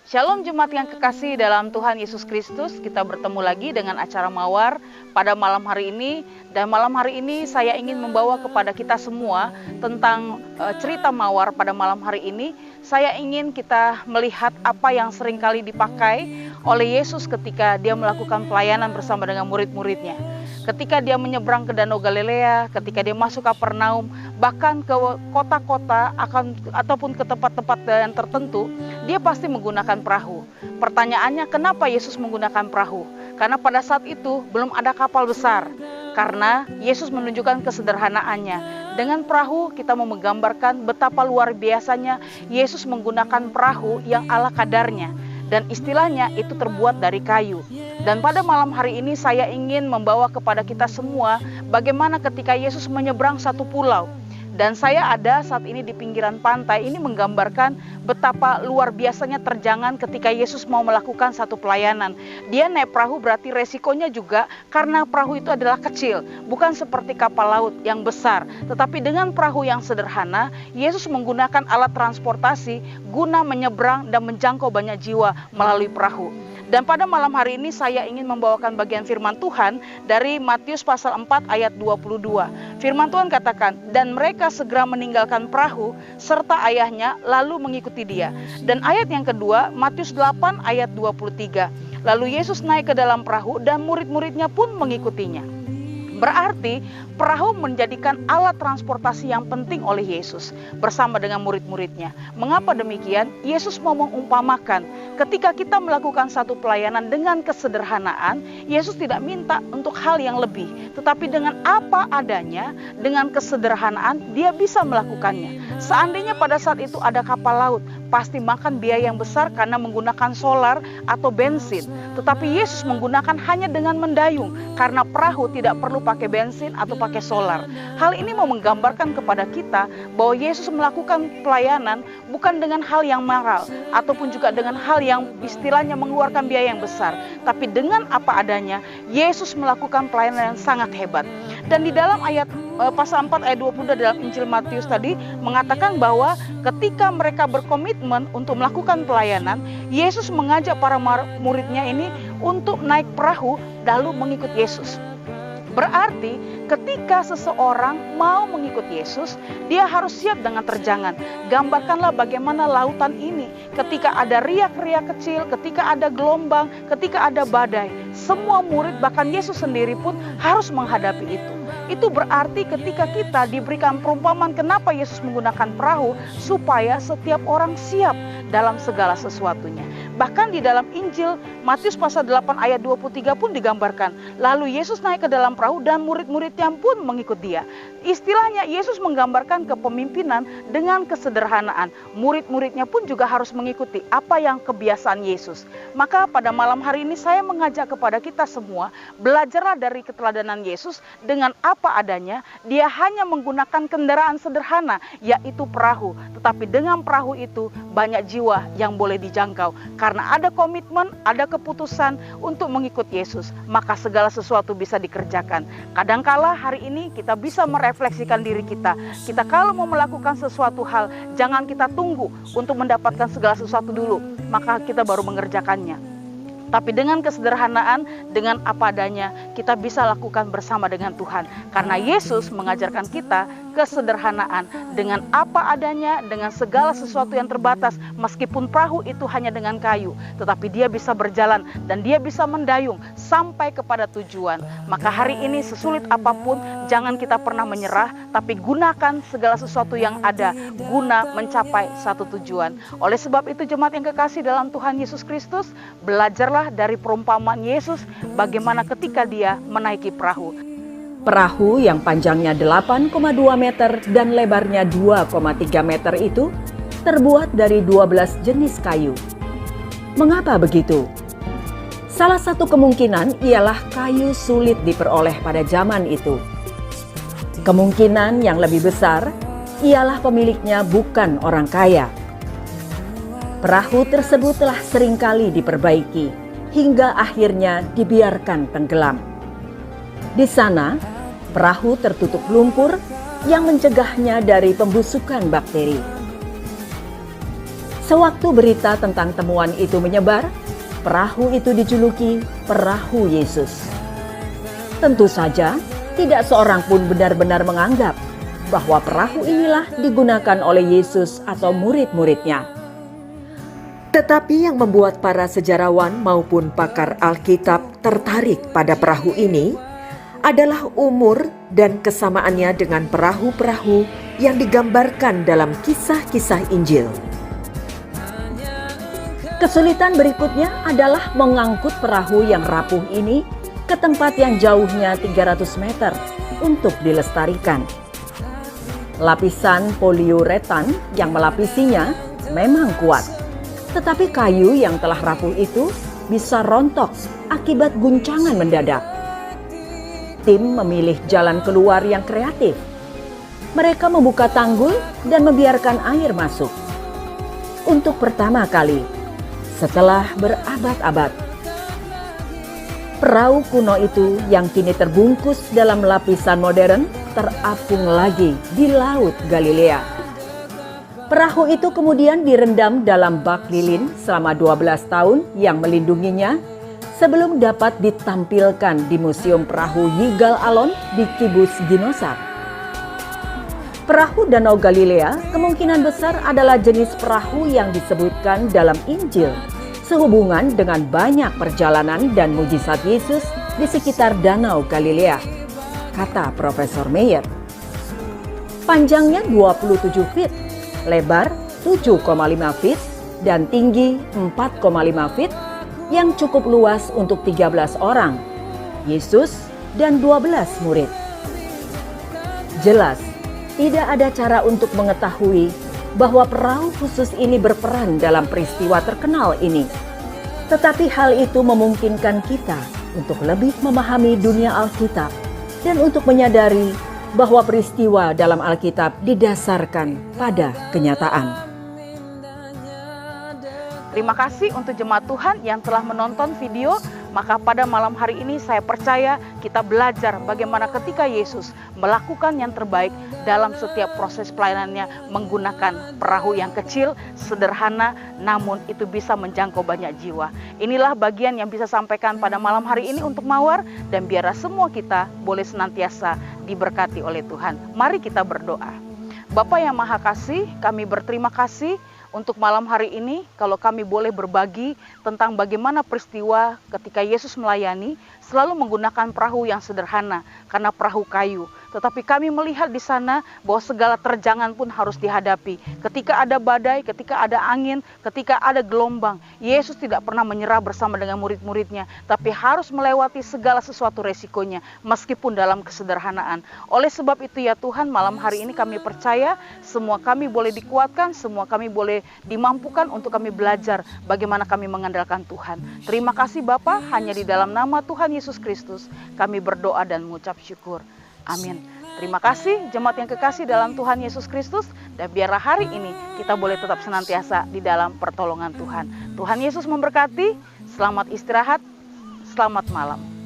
Shalom jemaat yang kekasih dalam Tuhan Yesus Kristus. Kita bertemu lagi dengan acara Mawar pada malam hari ini. Dan malam hari ini saya ingin membawa kepada kita semua tentang cerita Mawar pada malam hari ini. Saya ingin kita melihat apa yang seringkali dipakai oleh Yesus ketika dia melakukan pelayanan bersama dengan murid-muridnya. Ketika dia menyeberang ke Danau Galilea, ketika dia masuk Kapernaum, bahkan ke kota-kota ataupun ke tempat-tempat yang tertentu, dia pasti menggunakan perahu. Pertanyaannya, kenapa Yesus menggunakan perahu? Karena pada saat itu belum ada kapal besar. Karena Yesus menunjukkan kesederhanaannya. Dengan perahu kita mau menggambarkan betapa luar biasanya Yesus menggunakan perahu yang ala kadarnya. Dan istilahnya itu terbuat dari kayu. Dan pada malam hari ini saya ingin membawa kepada kita semua bagaimana ketika Yesus menyeberang satu pulau. Dan saya ada saat ini di pinggiran pantai, ini menggambarkan betapa luar biasanya terjangan ketika Yesus mau melakukan satu pelayanan. Dia naik perahu berarti resikonya juga karena perahu itu adalah kecil, bukan seperti kapal laut yang besar. Tetapi dengan perahu yang sederhana, Yesus menggunakan alat transportasi guna menyeberang dan menjangkau banyak jiwa melalui perahu. Dan pada malam hari ini saya ingin membawakan bagian firman Tuhan dari Matius pasal 4 ayat 22. Firman Tuhan katakan, dan mereka segera meninggalkan perahu serta ayahnya lalu mengikuti dia. Dan ayat yang kedua, Matius 8 ayat 23. Lalu Yesus naik ke dalam perahu dan murid-muridnya pun mengikutinya. Berarti perahu menjadikan alat transportasi yang penting oleh Yesus bersama dengan murid-muridnya. Mengapa demikian? Yesus mau mengumpamakan ketika kita melakukan satu pelayanan dengan kesederhanaan, Yesus tidak minta untuk hal yang lebih. Tetapi dengan apa adanya, dengan kesederhanaan dia bisa melakukannya. Seandainya pada saat itu ada kapal laut, pasti makan biaya yang besar karena menggunakan solar atau bensin. Tetapi Yesus menggunakan hanya dengan mendayung karena perahu tidak perlu pakai bensin atau pakai solar. Hal ini mau menggambarkan kepada kita bahwa Yesus melakukan pelayanan bukan dengan hal yang mahal ataupun juga dengan hal yang istilahnya mengeluarkan biaya yang besar. Tapi dengan apa adanya, Yesus melakukan pelayanan yang sangat hebat. Dan di dalam ayat pasal 4 ayat 20 dalam Injil Matius tadi mengatakan bahwa ketika mereka berkomitmen untuk melakukan pelayanan, Yesus mengajak para muridnya ini untuk naik perahu lalu mengikut Yesus. Berarti ketika seseorang mau mengikut Yesus, dia harus siap dengan terjangan. Gambarkanlah bagaimana lautan ini ketika ada riak-riak kecil, ketika ada gelombang, ketika ada badai. Semua murid bahkan Yesus sendiri pun harus menghadapi itu. Itu berarti ketika kita diberikan perumpamaan kenapa Yesus menggunakan perahu, supaya setiap orang siap dalam segala sesuatunya. Bahkan di dalam Injil Matius pasal 8 ayat 23 pun digambarkan. Lalu Yesus naik ke dalam perahu dan murid-muridnya pun mengikut dia. Istilahnya Yesus menggambarkan kepemimpinan dengan kesederhanaan. Murid-muridnya pun juga harus mengikuti apa yang kebiasaan Yesus. Maka pada malam hari ini saya mengajak kepada kita semua, belajarlah dari keteladanan Yesus dengan apa adanya. Dia hanya menggunakan kendaraan sederhana, yaitu perahu. Tetapi dengan perahu itu banyak jiwa yang boleh dijangkau. Karena ada komitmen, ada keputusan untuk mengikut Yesus, maka segala sesuatu bisa dikerjakan. Kadangkala hari ini kita bisa merefleksikan diri kita. Kita kalau mau melakukan sesuatu hal, jangan kita tunggu untuk mendapatkan segala sesuatu dulu, maka kita baru mengerjakannya. Tapi dengan kesederhanaan, dengan apa adanya, kita bisa lakukan bersama dengan Tuhan. Karena Yesus mengajarkan kita kesederhanaan dengan apa adanya, dengan segala sesuatu yang terbatas. Meskipun perahu itu hanya dengan kayu, tetapi dia bisa berjalan dan dia bisa mendayung sampai kepada tujuan. Maka hari ini sesulit apapun, jangan kita pernah menyerah, tapi gunakan segala sesuatu yang ada guna mencapai satu tujuan. Oleh sebab itu jemaat yang kekasih dalam Tuhan Yesus Kristus, belajarlah dari perumpamaan Yesus bagaimana ketika dia menaiki perahu. Perahu yang panjangnya 8,2 meter dan lebarnya 2,3 meter itu terbuat dari 12 jenis kayu. Mengapa begitu? Salah satu kemungkinan ialah kayu sulit diperoleh pada zaman itu. Kemungkinan yang lebih besar ialah pemiliknya bukan orang kaya. Perahu tersebut telah seringkali diperbaiki hingga akhirnya dibiarkan tenggelam. Di sana, perahu tertutup lumpur yang mencegahnya dari pembusukan bakteri. Sewaktu berita tentang temuan itu menyebar, perahu itu dijuluki Perahu Yesus. Tentu saja, tidak seorang pun benar-benar menganggap bahwa perahu inilah digunakan oleh Yesus atau murid-muridnya. Tetapi yang membuat para sejarawan maupun pakar Alkitab tertarik pada perahu ini adalah umur dan kesamaannya dengan perahu-perahu yang digambarkan dalam kisah-kisah Injil. Kesulitan berikutnya adalah mengangkut perahu yang rapuh ini ke tempat yang jauhnya 300 meter untuk dilestarikan. Lapisan poliuretan yang melapisinya memang kuat, tetapi kayu yang telah rapuh itu bisa rontok akibat guncangan mendadak. Tim memilih jalan keluar yang kreatif. Mereka membuka tanggul dan membiarkan air masuk. Untuk pertama kali setelah berabad-abad, perahu kuno itu yang kini terbungkus dalam lapisan modern terapung lagi di Laut Galilea. Perahu itu kemudian direndam dalam bak lilin selama 12 tahun yang melindunginya sebelum dapat ditampilkan di Museum Perahu Yigal Allon di Kibus Ginosar. Perahu Danau Galilea kemungkinan besar adalah jenis perahu yang disebutkan dalam Injil sehubungan dengan banyak perjalanan dan mujizat Yesus di sekitar Danau Galilea, kata Profesor Meyer. Panjangnya 27 feet, lebar 7,5 feet, dan tinggi 4,5 feet yang cukup luas untuk 13 orang, Yesus dan 12 murid. Jelas, tidak ada cara untuk mengetahui bahwa perahu khusus ini berperan dalam peristiwa terkenal ini. Tetapi hal itu memungkinkan kita untuk lebih memahami dunia Alkitab dan untuk menyadari bahwa peristiwa dalam Alkitab didasarkan pada kenyataan. Terima kasih untuk jemaat Tuhan yang telah menonton video. Maka pada malam hari ini saya percaya kita belajar bagaimana ketika Yesus melakukan yang terbaik dalam setiap proses pelayanannya menggunakan perahu yang kecil, sederhana, namun itu bisa menjangkau banyak jiwa. Inilah bagian yang bisa sampaikan pada malam hari ini untuk Mawar, dan biarlah semua kita boleh senantiasa diberkati oleh Tuhan. Mari kita berdoa. Bapa yang Maha Kasih, kami berterima kasih untuk malam hari ini kalau kami boleh berbagi tentang bagaimana peristiwa ketika Yesus melayani selalu menggunakan perahu yang sederhana karena perahu kayu. Tetapi kami melihat di sana bahwa segala terjangan pun harus dihadapi. Ketika ada badai, ketika ada angin, ketika ada gelombang, Yesus tidak pernah menyerah bersama dengan murid-muridnya, tapi harus melewati segala sesuatu resikonya meskipun dalam kesederhanaan. Oleh sebab itu ya Tuhan, malam hari ini kami percaya semua kami boleh dikuatkan, semua kami boleh dimampukan untuk kami belajar bagaimana kami mengandalkan Tuhan. Terima kasih Bapa, hanya di dalam nama Tuhan Yesus Kristus kami berdoa dan mengucap syukur. Amin. Terima kasih jemaat yang kekasih dalam Tuhan Yesus Kristus, dan biarlah hari ini kita boleh tetap senantiasa di dalam pertolongan Tuhan. Tuhan Yesus memberkati, selamat istirahat, selamat malam.